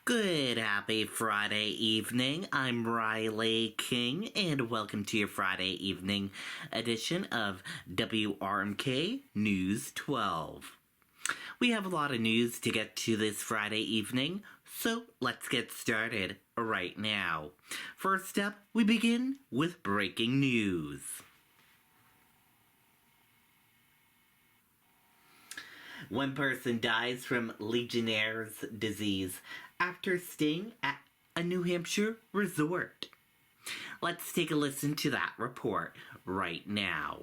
Good happy Friday evening. I'm Riley King, and welcome to your Friday evening edition of WRMK News 12. We have a lot of news to get to this Friday evening, so let's get started right now. First up, we begin with breaking news. One person dies from Legionnaire's disease after staying at a New Hampshire resort. Let's take a listen to that report right now.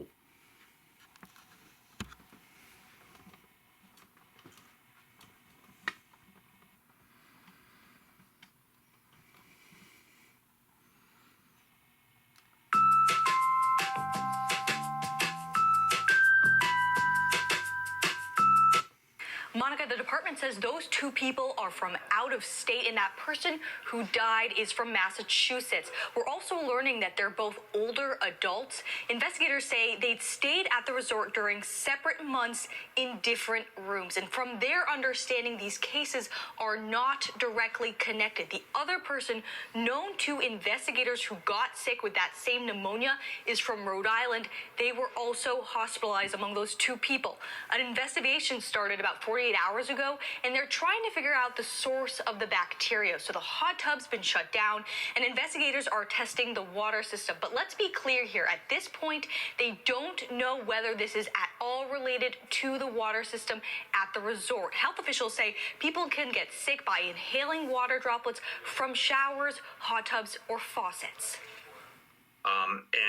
Monica, the department says those two people are from out of state, and that person who died is from Massachusetts. We're also learning that they're both older adults. Investigators say they'd stayed at the resort during separate months in different rooms. And from their understanding, these cases are not directly connected. The other person known to investigators who got sick with that same pneumonia is from Rhode Island. They were also hospitalized among those two people. An investigation started about 48 hours ago, and they're trying to figure out the source of the bacteria. So the hot tub's been shut down, and investigators are testing the water system. But let's be clear here. At this point, they don't know whether this is at all related to the water system at the resort. Health officials say people can get sick by inhaling water droplets from showers, hot tubs, or faucets.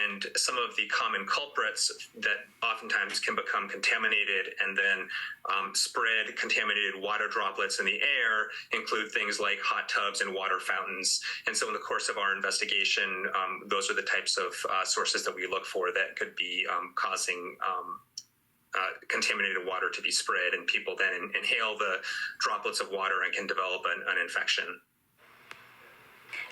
And some of the common culprits that oftentimes can become contaminated and then spread contaminated water droplets in the air include things like hot tubs and water fountains. And so in the course of our investigation, those are the types of sources that we look for that could be causing contaminated water to be spread, and people then inhale the droplets of water and can develop an infection.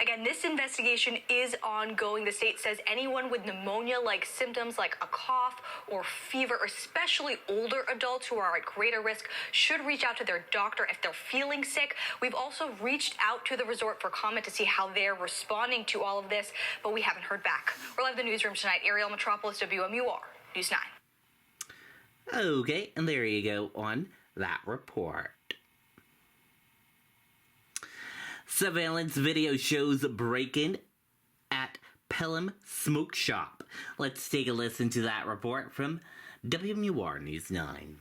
Again, this investigation is ongoing. The state says anyone with pneumonia-like symptoms like a cough or fever, especially older adults who are at greater risk, should reach out to their doctor if they're feeling sick. We've also reached out to the resort for comment to see how they're responding to all of this, but we haven't heard back. We're live in the newsroom tonight. Ariel Metropolis, WMUR, News 9. Okay, and there you go on that report. Surveillance video shows break-in at Pelham Smoke Shop. Let's take a listen to that report from WMUR News 9.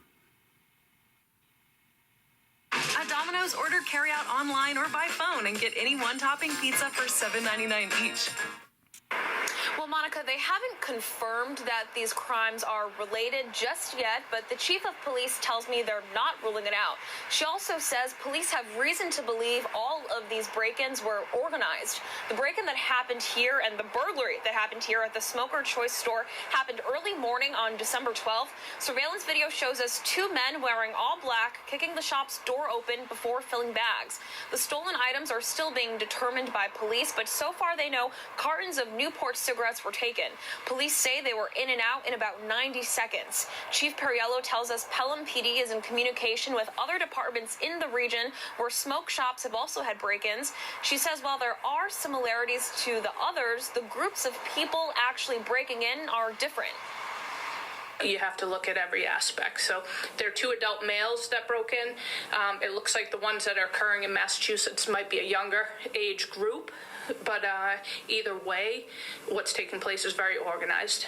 At Domino's, order carry-out online or by phone and get any one-topping pizza for $7.99 each. Well, Monica, they haven't confirmed that these crimes are related just yet, but the chief of police tells me they're not ruling it out. She also says police have reason to believe all of these break-ins were organized. The break-in that happened here and the burglary that happened here at the Smoker Choice store happened early morning on December 12th. Surveillance video shows us two men wearing all black kicking the shop's door open before filling bags. The stolen items are still being determined by police, but so far they know cartons of Newport cigarettes were taken. Police say they were in and out in about 90 seconds. Chief Perriello tells us Pelham PD is in communication with other departments in the region where smoke shops have also had break-ins. She says while there are similarities to the others, the groups of people actually breaking in are different. You have to look at every aspect. So there are two adult males that broke in. It looks like the ones that are occurring in Massachusetts might be a younger age group, but either way, what's taking place is very organized.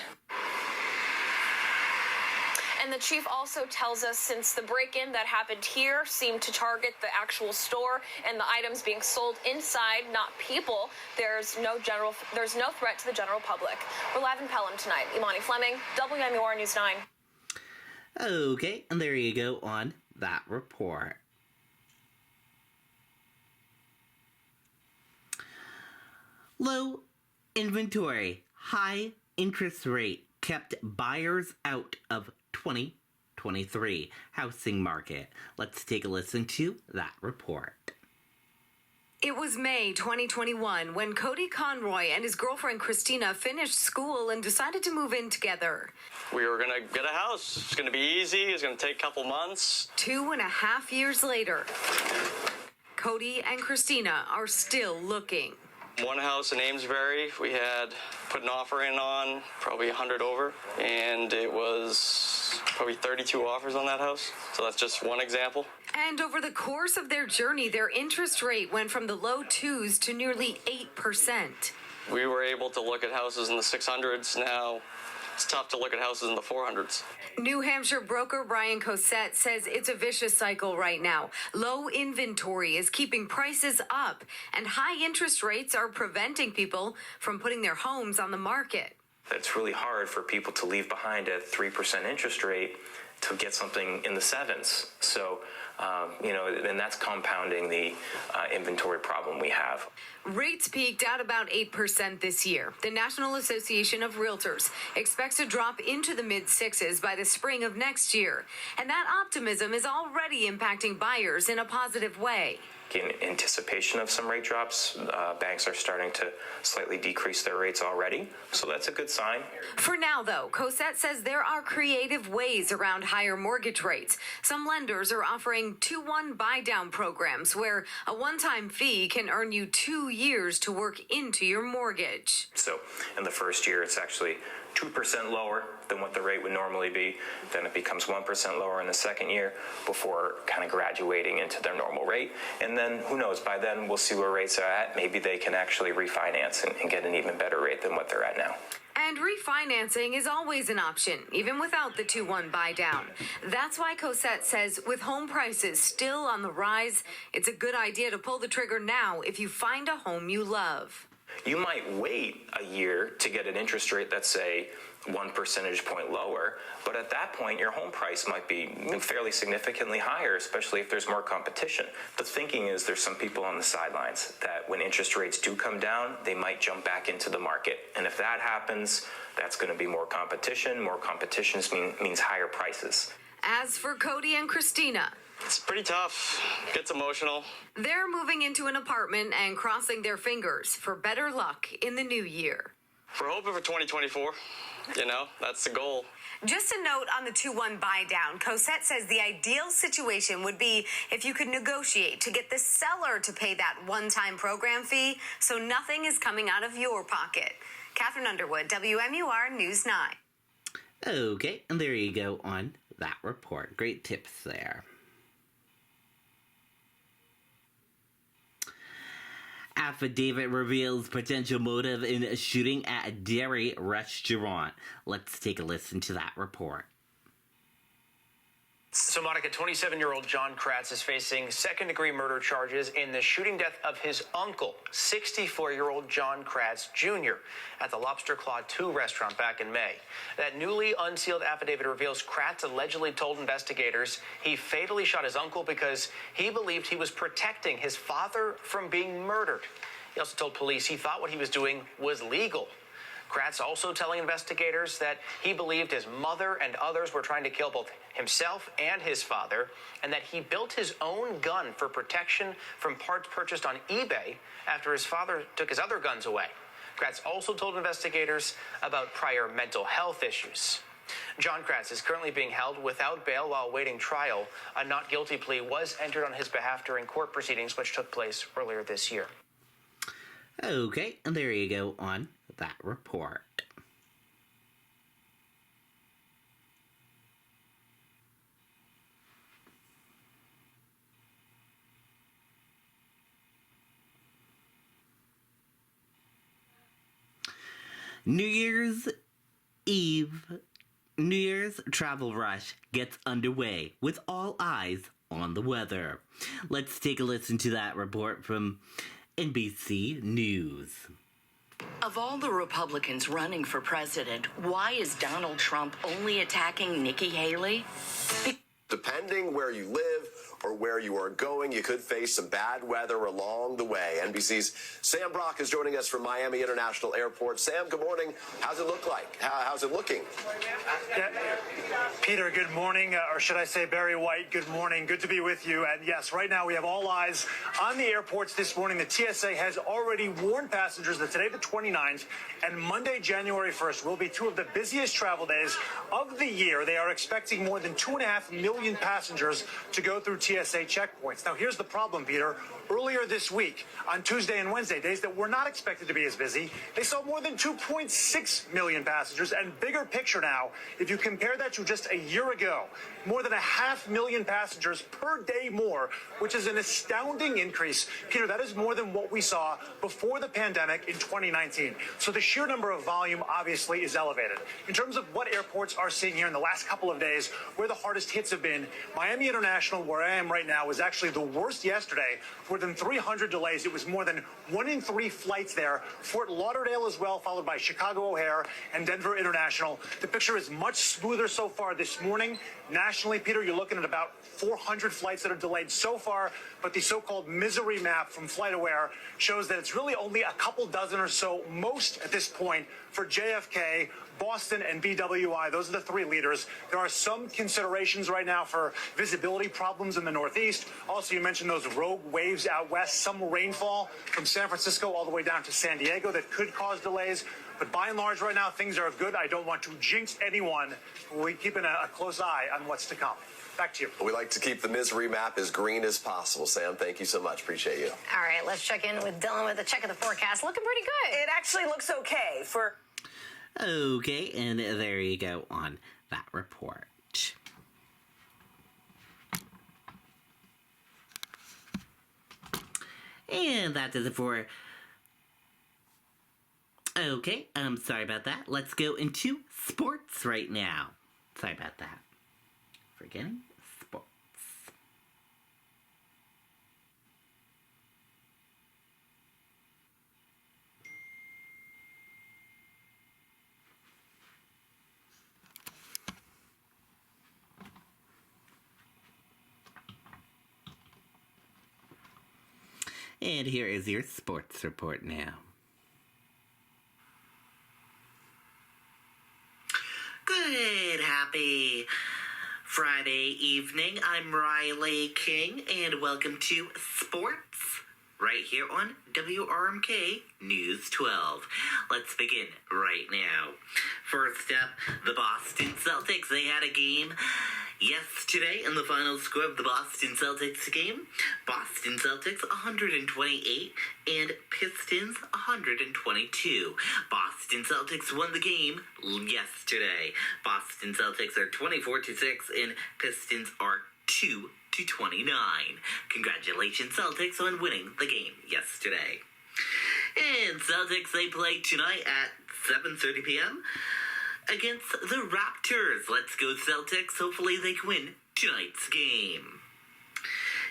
And the chief also tells us since the break-in that happened here seemed to target the actual store and the items being sold inside, not people, there's no threat to the general public. We're live in Pelham tonight. Imani Fleming, WMUR News 9. Okay, and there you go on that report. Low inventory, high interest rate kept buyers out of 2023 housing market. Let's take a listen to that report. It was May 2021 when Cody Conroy and his girlfriend Christina finished school and decided to move in together. We were going to get a house. It's going to be easy. It's going to take a couple months. 2.5 years later, Cody and Christina are still looking. One house in Amesbury, we had put an offer in on, probably 100 over, and it was probably 32 offers on that house. So that's just one example. And over the course of their journey, their interest rate went from the low 2s to nearly 8%. We were able to look at houses in the 600s. Now it's tough to look at houses in the 400s. New Hampshire broker Brian Cosette says it's a vicious cycle right now. Low inventory is keeping prices up, and high interest rates are preventing people from putting their homes on the market. It's really hard for people to leave behind a 3% interest rate to get something in the 7s. So, and that's compounding the inventory problem we have. Rates peaked at about 8% this year. The National Association of Realtors expects to drop into the mid-6s by the spring of next year. And that optimism is already impacting buyers in a positive way. In anticipation of some rate drops, banks are starting to slightly decrease their rates already. So that's a good sign. For now, though, Cosette says there are creative ways around higher mortgage rates. Some lenders are offering 2-1 buy-down programs where a one-time fee can earn you 2 years to work into your mortgage. So in the first year, it's actually 2% lower than what the rate would normally be. Then it becomes 1% lower in the second year before kind of graduating into their normal rate. And then who knows, by then we'll see where rates are at. Maybe they can actually refinance and get an even better rate than what they're at now. And refinancing is always an option, even without the 2-1 buy down. That's why Cosette says with home prices still on the rise, it's a good idea to pull the trigger now if you find a home you love. You might wait a year to get an interest rate that's, say, 1 percentage point lower, but at that point your home price might be fairly significantly higher, especially if there's more competition. The thinking is there's some people on the sidelines that when interest rates do come down, they might jump back into the market. And if that happens, that's going to be more competition. More competition means higher prices. As for Cody and Christina, it's pretty tough. Gets emotional. They're moving into an apartment and crossing their fingers for better luck in the new year. We're hoping for 2024. That's the goal. Just a note on the 2-1 buy down. Cosette says the ideal situation would be if you could negotiate to get the seller to pay that one-time program fee so nothing is coming out of your pocket. Catherine Underwood, WMUR News 9. Okay, and there you go on that report. Great tips there. Affidavit reveals potential motive in a shooting at a dairy restaurant. Let's take a listen to that report. So, Monica, 27-year-old John Kratz is facing second-degree murder charges in the shooting death of his uncle, 64-year-old John Kratz Jr., at the Lobster Claw 2 restaurant back in May. That newly unsealed affidavit reveals Kratz allegedly told investigators he fatally shot his uncle because he believed he was protecting his father from being murdered. He also told police he thought what he was doing was legal. Kratz also telling investigators that he believed his mother and others were trying to kill both himself and his father, and that he built his own gun for protection from parts purchased on eBay after his father took his other guns away. Kratz also told investigators about prior mental health issues. John Kratz is currently being held without bail while awaiting trial. A not guilty plea was entered on his behalf during court proceedings, which took place earlier this year. Okay, and there you go on that report. New Year's travel rush gets underway with all eyes on the weather. Let's take a listen to that report from NBC News. Of all the Republicans running for president, why is Donald Trump only attacking Nikki Haley? Depending where you live or where you are going, you could face some bad weather along the way. NBC's Sam Brock is joining us from Miami International Airport. Sam, good morning. How's it look like? How's it looking? Yeah. Peter, good morning. Or should I say Barry White, good morning. Good to be with you. And yes, right now we have all eyes on the airports this morning. The TSA has already warned passengers that today, the 29th, and Monday, January 1st, will be two of the busiest travel days of the year. They are expecting more than 2.5 million passengers to go through TSA TSA checkpoints. Now, here's the problem, Peter. Earlier this week, on Tuesday and Wednesday, days that were not expected to be as busy, they saw more than 2.6 million passengers. And bigger picture now, if you compare that to just a year ago, more than 500,000 passengers per day more, which is an astounding increase. Peter, that is more than what we saw before the pandemic in 2019. So the sheer number of volume obviously is elevated. In terms of what airports are seeing here in the last couple of days, where the hardest hits have been, Miami International, where I am right now, was actually the worst yesterday. More than 300 delays. It was more than 1 in 3 flights there. Fort Lauderdale as well, followed by Chicago O'Hare and Denver International. The picture is much smoother so far this morning. Nationally, Peter, you're looking at about 400 flights that are delayed so far, but the so-called misery map from FlightAware shows that it's really only a couple dozen or so, most at this point, for JFK, Boston, and BWI. Those are the 3 leaders. There are some considerations right now for visibility problems in the Northeast. Also, you mentioned those rogue waves out west, some rainfall from San Francisco all the way down to San Diego that could cause delays. But by and large, right now, things are good. I don't want to jinx anyone. We're keeping a close eye on what's to come. Back to you. We like to keep the misery map as green as possible. Sam, thank you so much. Appreciate you. All right, let's check in with Dylan with a check of the forecast. Looking pretty good. It actually looks okay for... Okay, and there you go on that report. And that does it for... Okay, I'm sorry about that. Let's go into sports right now. Sorry about that. Forgetting sports. And here is your sports report now. Good, happy Friday evening. I'm Riley King, and welcome to Sports, right here on WRMK News 12. Let's begin right now. First up, the Boston Celtics. They had a game yesterday, in the final score of the Boston Celtics game, Boston Celtics 128 and Pistons 122. Boston Celtics won the game yesterday. Boston Celtics are 24-6 and Pistons are 2-29. Congratulations, Celtics, on winning the game yesterday. And Celtics, they play tonight at 7:30 p.m. against the Raptors. Let's go, Celtics. Hopefully they can win tonight's game.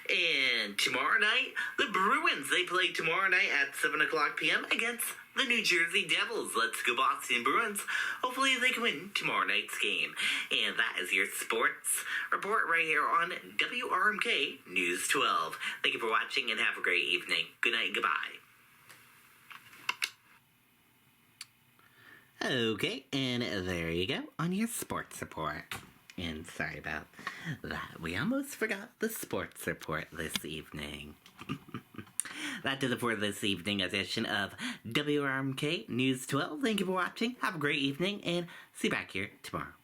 And tomorrow night, the Bruins, they play tomorrow night at 7 o'clock p.m. against the New Jersey Devils. Let's go, Boston Bruins. Hopefully they can win tomorrow night's game. And that is your sports report right here on WRMK News 12. Thank you for watching and have a great evening. Good night and goodbye. Okay, and there you go on your sports report. And sorry about that. We almost forgot the sports report this evening. That did it for this evening edition of WRMK News 12. Thank you for watching. Have a great evening, and see you back here tomorrow.